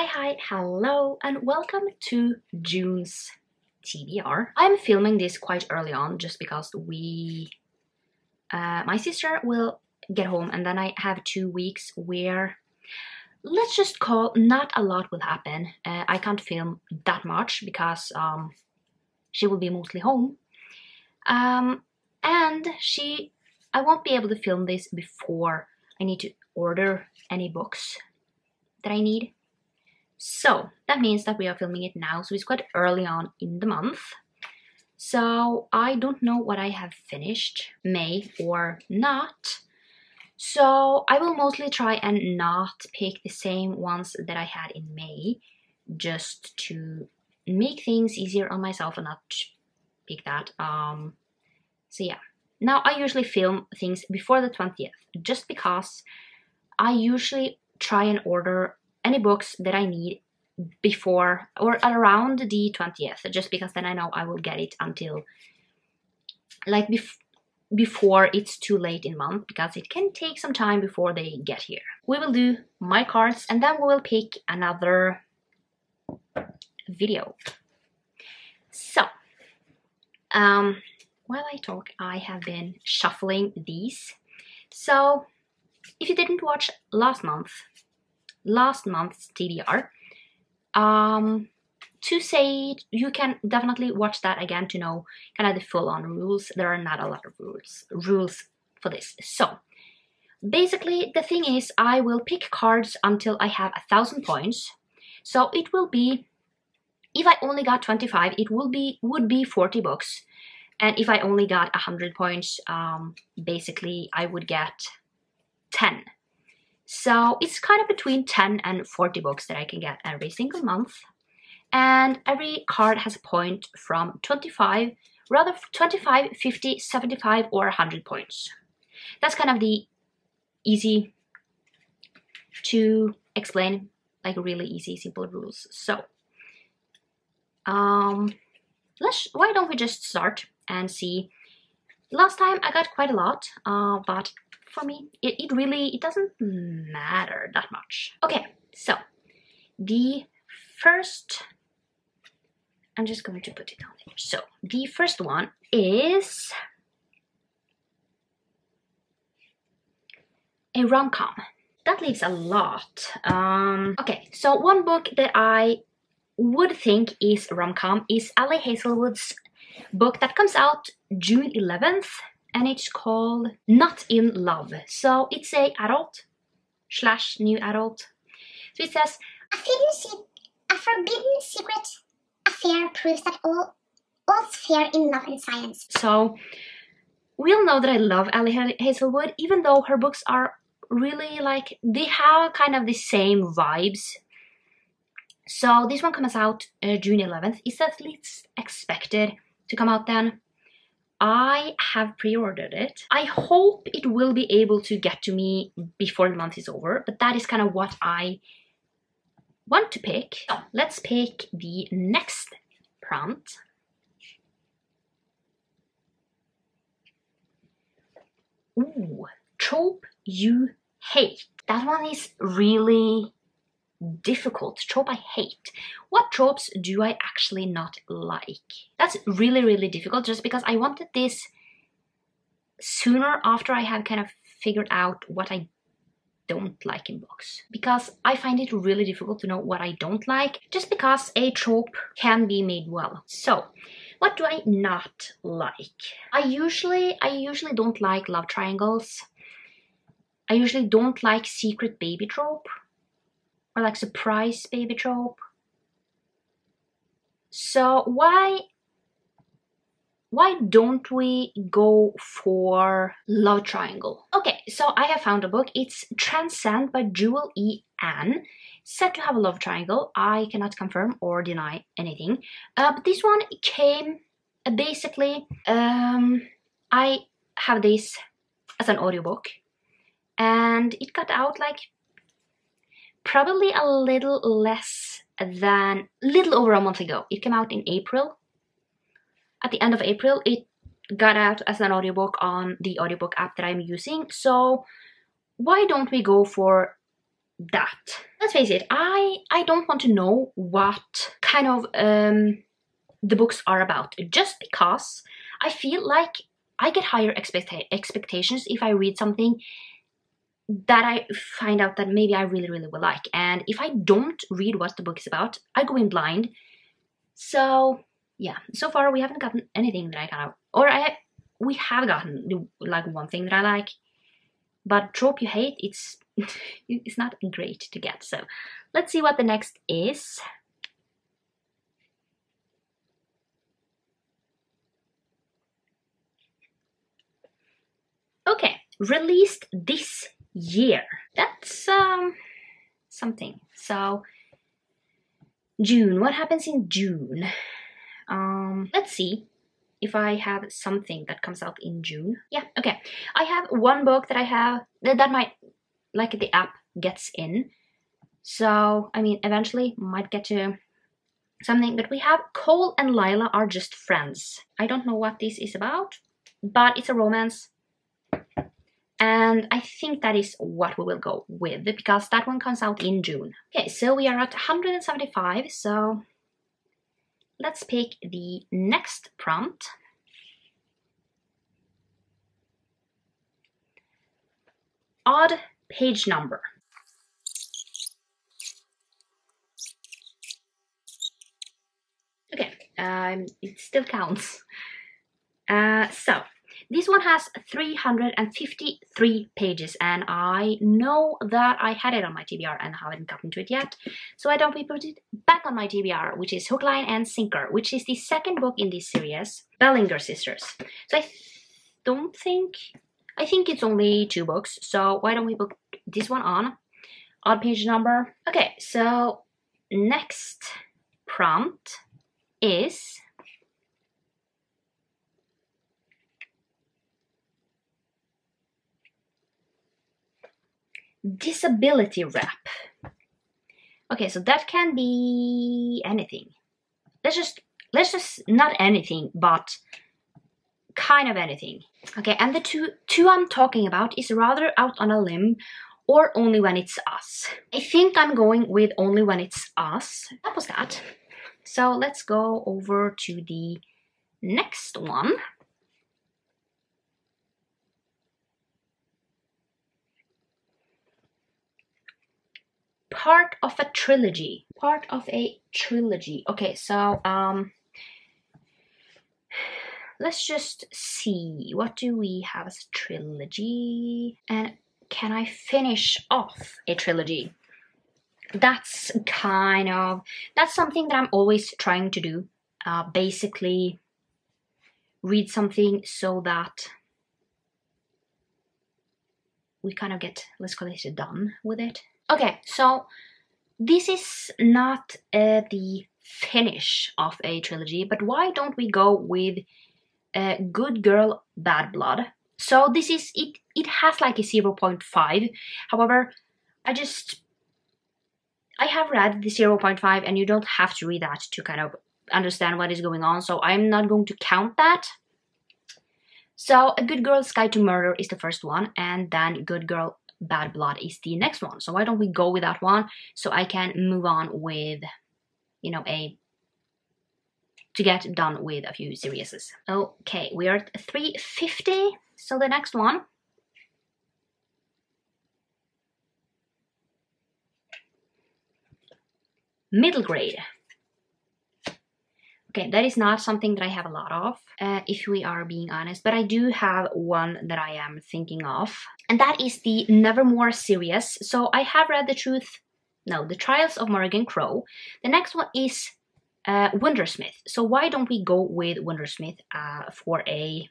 Hi, hello, and welcome to June's TBR. I'm filming this quite early on just because my sister will get home and then I have 2 weeks where, let's just call, not a lot will happen. I can't film that much because she will be mostly home. And I won't be able to film this before I need to order any books that I need. So that means that we are filming it now, so it's quite early on in the month. So I don't know what I have finished, May or not. So I will mostly try and not pick the same ones that I had in May, just to make things easier on myself and not pick that. So yeah, now I usually film things before the 20th, just because I usually try and order any books that I need before or around the 20th, just because then I know I will get it until like before it's too late in month, because it can take some time before they get here. We will do my cards and then we will pick another video. So while I talk, I have been shuffling these. So if you didn't watch last month's TBR, to say it, you can definitely watch that again to know kind of the full-on rules. There are not a lot of rules for this. So basically the thing is, I will pick cards until I have 1,000 points. So it will be, if I only got 25, it would be 40 books. And if I only got 100 points, basically I would get 10. So it's kind of between 10 and 40 books that I can get every single month. And every card has a point from 25, 50, 75, or 100 points. That's kind of the easy to explain, like really easy, simple rules. So why don't we just start and see. Last time I got quite a lot, but for me, it doesn't matter that much. Okay, so the first, I'm just going to put it down here. So the first one is a rom-com. That leaves a lot. Okay, so one book that I would think is rom-com is Ali Hazelwood's book that comes out June 11th. And it's called Not in Love. So it's a adult/new adult. So it says, a forbidden secret affair proves that all's fair in love and science. So we all know that I love Ali Hazelwood, even though her books are really like, they have kind of the same vibes. So this one comes out June 11th. It's at least expected to come out then. I have pre-ordered it. I hope it will be able to get to me before the month is over, but that is kind of what I want to pick. So let's pick the next prompt. Ooh, trope you hate. That one is really difficult. Trope I hate. What tropes do I actually not like? That's really difficult, just because I wanted this sooner after I have kind of figured out what I don't like in books, because I find it really difficult to know what I don't like, just because a trope can be made well. So what do I not like? I usually don't like love triangles. I usually don't like secret baby trope, or like surprise baby trope. So why don't we go for love triangle? Okay, so I have found a book. It's Transcend by Jewel E. Ann. Said to have a love triangle. I cannot confirm or deny anything. But this one came basically, I have this as an audiobook, and it got out like probably a little over a month ago. It came out in April. At the end of April, it got out as an audiobook on the audiobook app that I'm using. So why don't we go for that. Let's face it, I don't want to know what kind of the books are about, just because I feel like I get higher expectations if I read something that I find out that maybe I really will like. And if I don't read what the book is about, I go in blind. So yeah, so far we haven't gotten anything that I kind of, or we have gotten like one thing that I like, but trope you hate, it's it's not great to get. So let's see what the next is. Okay, released this year. That's something. So June, what happens in June? Let's see if I have something that comes out in June. Yeah, okay. I have one book that I have that might, like, the app gets in. So, I mean, eventually might get to something. But we have Cole and Lila Are Just Friends. I don't know what this is about, but it's a romance. And I think that is what we will go with, because that one comes out in June. Okay, so we are at 175, so let's pick the next prompt. Odd page number. Okay, it still counts. So this one has 353 pages, and I know that I had it on my TBR and haven't gotten to it yet. So I don't put it back on my TBR, which is Hook, Line and Sinker, which is the second book in this series, Bellinger Sisters. So I think it's only 2 books, so why don't we put this one on? Odd page number. Okay, so next prompt is disability rap. Okay, so that can be anything. Let's just not anything, but kind of anything. Okay, and the two I'm talking about is rather out on a limb or Only When It's Us. I think I'm going with Only When It's Us. That was that. So let's go over to the next one. Part of a trilogy. Part of a trilogy. Okay, so let's just see, what do we have as a trilogy? And can I finish off a trilogy? That's something that I'm always trying to do. Basically read something so that we kind of get, let's call it, done with it. Okay, so this is not the finish of a trilogy, but why don't we go with Good Girl, Bad Blood? So this is, it has like a 0.5. However, I have read the 0.5, and you don't have to read that to kind of understand what is going on, so I'm not going to count that. So A Good Girl's Guide to Murder is the first one, and then Good Girl, Bad Blood is the next one. So why don't we go with that one, so I can move on with, you know, to get done with a few series. Okay, we are at 350, so the next one. Middle grade. Okay, that is not something that I have a lot of, if we are being honest, but I do have one that I am thinking of, and that is the Nevermore series. So I have read The Trials of Morrigan Crow. The next one is Wondersmith. So why don't we go with Wondersmith for a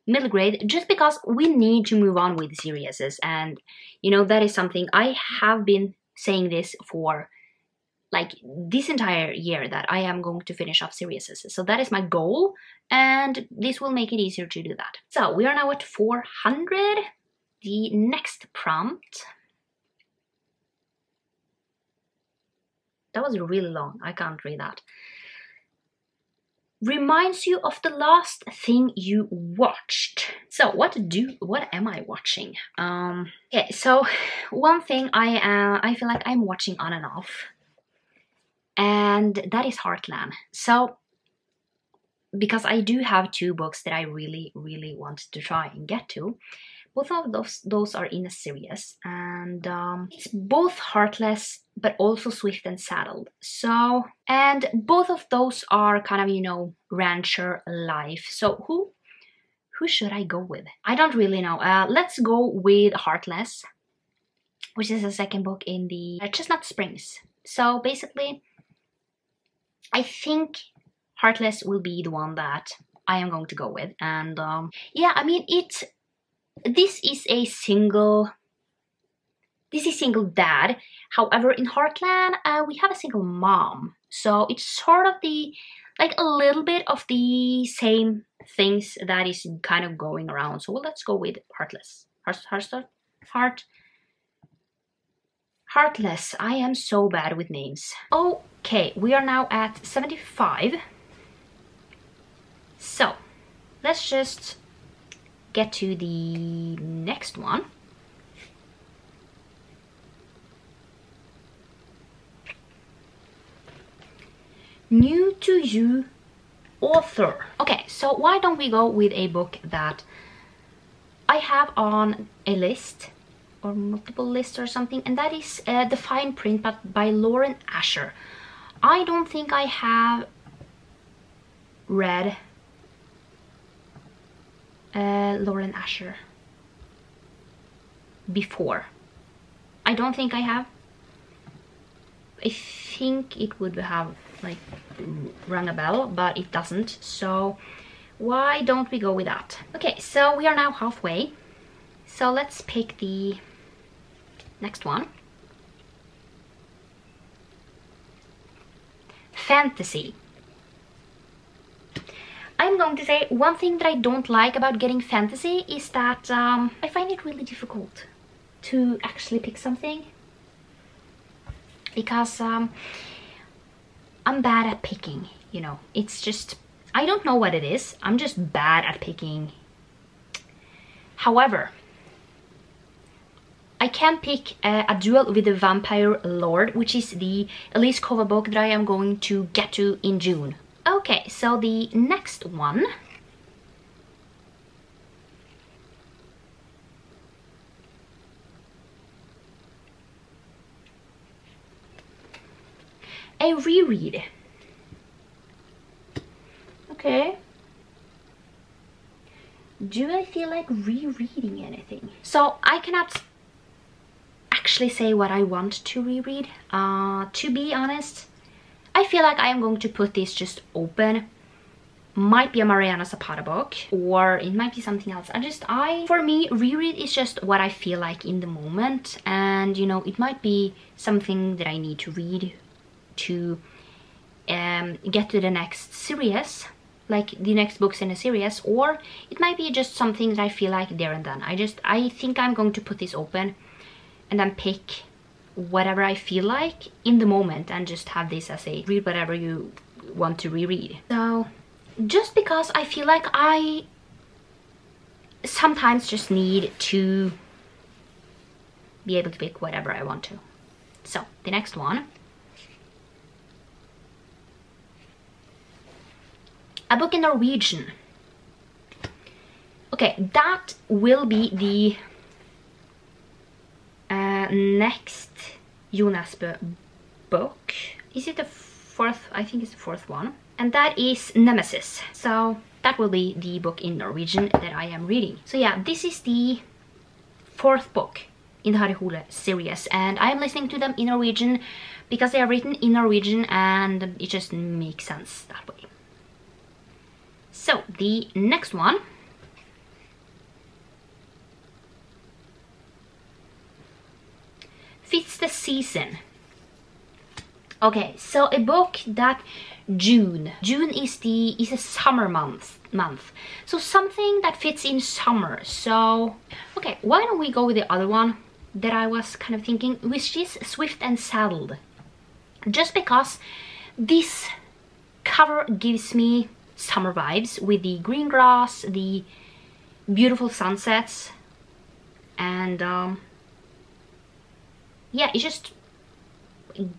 middle grade, just because we need to move on with series, and you know, that is something I have been saying this for like this entire year, that I am going to finish off series. So that is my goal, and this will make it easier to do that. So we are now at 400. The next prompt. That was really long. I can't read that. reminds you of the last thing you watched. So what am I watching? Okay, so one thing I feel like I'm watching on and off, and that is Heartland. So because I do have 2 books that I really want to try and get to. Both of those are in a series, and it's both Heartless but also Swift and Saddled. So, and both of those are kind of, you know, rancher life. So who should I go with? I don't really know. Let's go with Heartless, which is the second book in the Chestnut Springs. So basically, I think Heartless will be the one that I am going to go with. And yeah, I mean, this is single dad. However, in Heartland, we have a single mom. So it's sort of like a little bit of the same things that is kind of going around. So let's go with Heartless. Heartless. I am so bad with names. Okay, we are now at 75. So let's just get to the next one. New to you author. Okay, so why don't we go with a book that I have on a list or multiple lists or something, and that is The Fine Print by Lauren Asher. I don't think I have read Lauren Asher before. I don't think I have. I think it would have like rung a bell, but it doesn't. So why don't we go with that? Okay, so we are now halfway. So let's pick the next one. Fantasy. I'm going to say one thing that I don't like about getting fantasy is that I find it really difficult to actually pick something, because I'm bad at picking, you know. It's just, I don't know what it is. I'm just bad at picking. However, I can pick A Duel with the Vampire Lord, which is the Elise Kova book that I am going to get to in June. Okay, so the next one . A reread. Okay. Do I feel like rereading anything? So I cannot actually say what I want to reread. To be honest, I feel like I am going to put this just open. Might be a Mariana Zapata book, or it might be something else. For me, reread is just what I feel like in the moment. And, you know, it might be something that I need to read to get to the next series, like the next books in a series, or it might be just something that I feel like there and then. I think I'm going to put this open and then pick whatever I feel like in the moment and just have this as a read whatever you want to reread. So just because I feel like I sometimes just need to be able to pick whatever I want to. So the next one. A book in Norwegian. Okay, that will be the next Jonas book. Is it the fourth? I think it's the fourth one. And that is Nemesis. So that will be the book in Norwegian that I am reading. So yeah, this is the fourth book in the Harry Hole series. And I am listening to them in Norwegian because they are written in Norwegian and it just makes sense that way. So the next one. Fits the season. Okay, so a book that June is a summer month. So something that fits in summer. So okay, why don't we go with the other one that I was kind of thinking, which is Swift and Saddled. Just because this cover gives me summer vibes with the green grass, the beautiful sunsets, and yeah, it just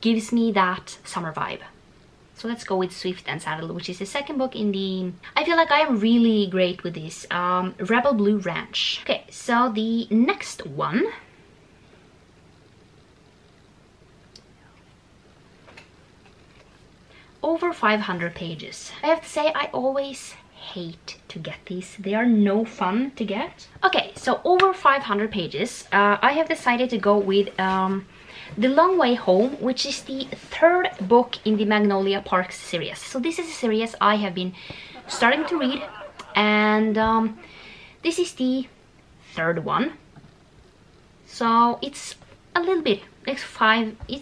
gives me that summer vibe. So let's go with Swift and Saddle, which is the second book in the... I feel like I am really great with this. Rebel Blue Ranch. Okay, so the next one... over 500 pages. I have to say, I always hate to get these. They are no fun to get. Okay, so over 500 pages. I have decided to go with The Long Way Home, which is the third book in the Magnolia Parks series. So this is a series I have been starting to read, and this is the third one. So it's a little bit, it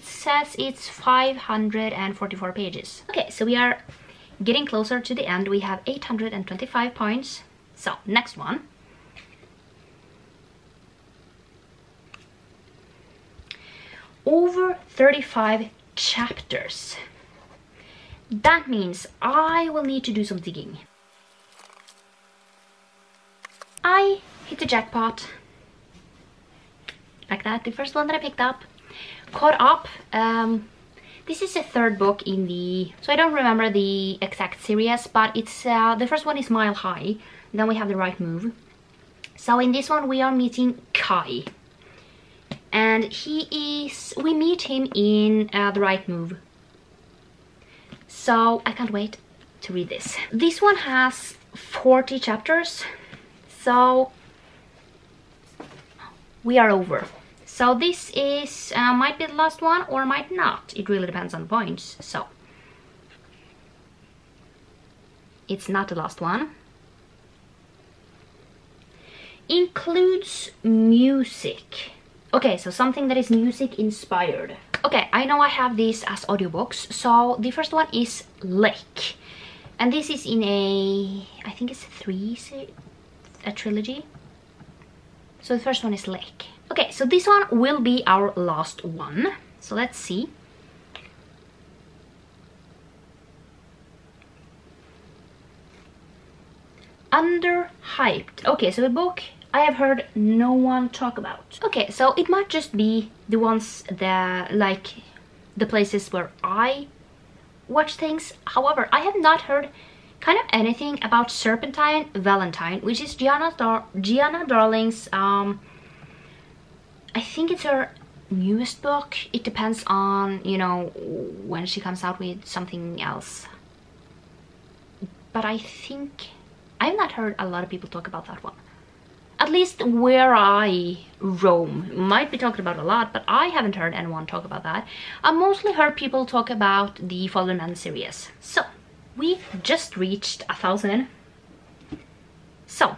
says it's 544 pages. Okay, so we are getting closer to the end. We have 825 points. So next one. Over 35 chapters. That means I will need to do some digging. I hit the jackpot. Like that, the first one that I picked up. Caught up. This is the third book in the... So I don't remember the exact series, but it's the first one is Mile High. Then we have The Right Move. So in this one we are meeting Kai. And we meet him in The Right Move. So I can't wait to read this. This one has 40 chapters. So we are over. So this is might be the last one or might not. It really depends on the points. So it's not the last one. Includes music. Okay, so something that is music inspired. Okay, I know I have this as audiobooks. So the first one is Lake. And this is in a, I think it's a trilogy. So the first one is Lake. Okay, so this one will be our last one. So let's see. Underhyped. Okay, so a book I have heard no one talk about. Okay, so it might just be the ones that, like, the places where I watch things. However, I have not heard kind of anything about Serpentine Valentine, which is Gianna Darling's, I think it's her newest book. It depends on, you know, when she comes out with something else. But I think I've not heard a lot of people talk about that one. At least where I roam. Might be talked about a lot, but I haven't heard anyone talk about that. I mostly heard people talk about the Fallen Man series. So, we just reached 1,000. So,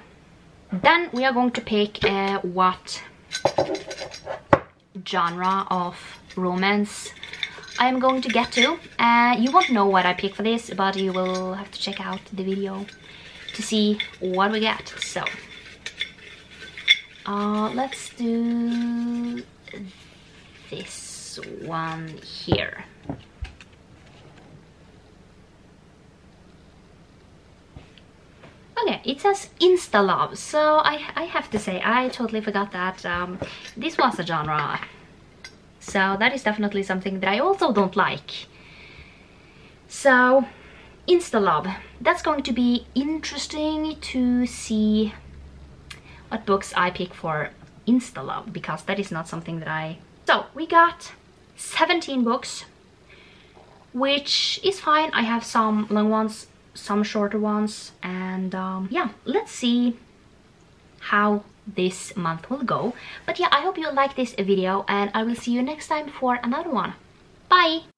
then we are going to pick what genre of romance I am going to get to. You won't know what I pick for this, but you will have to check out the video to see what we get. So, let's do this one here. Okay, it says Insta Love, so I have to say I totally forgot that this was a genre. So that is definitely something that I also don't like. So, Insta Love. That's going to be interesting to see what books I pick for Insta Love, because that is not something that I... So, we got 17 books, which is fine. I have some long ones, some shorter ones, and yeah, let's see how this month will go. But yeah, I hope you like this video, and I will see you next time for another one. Bye!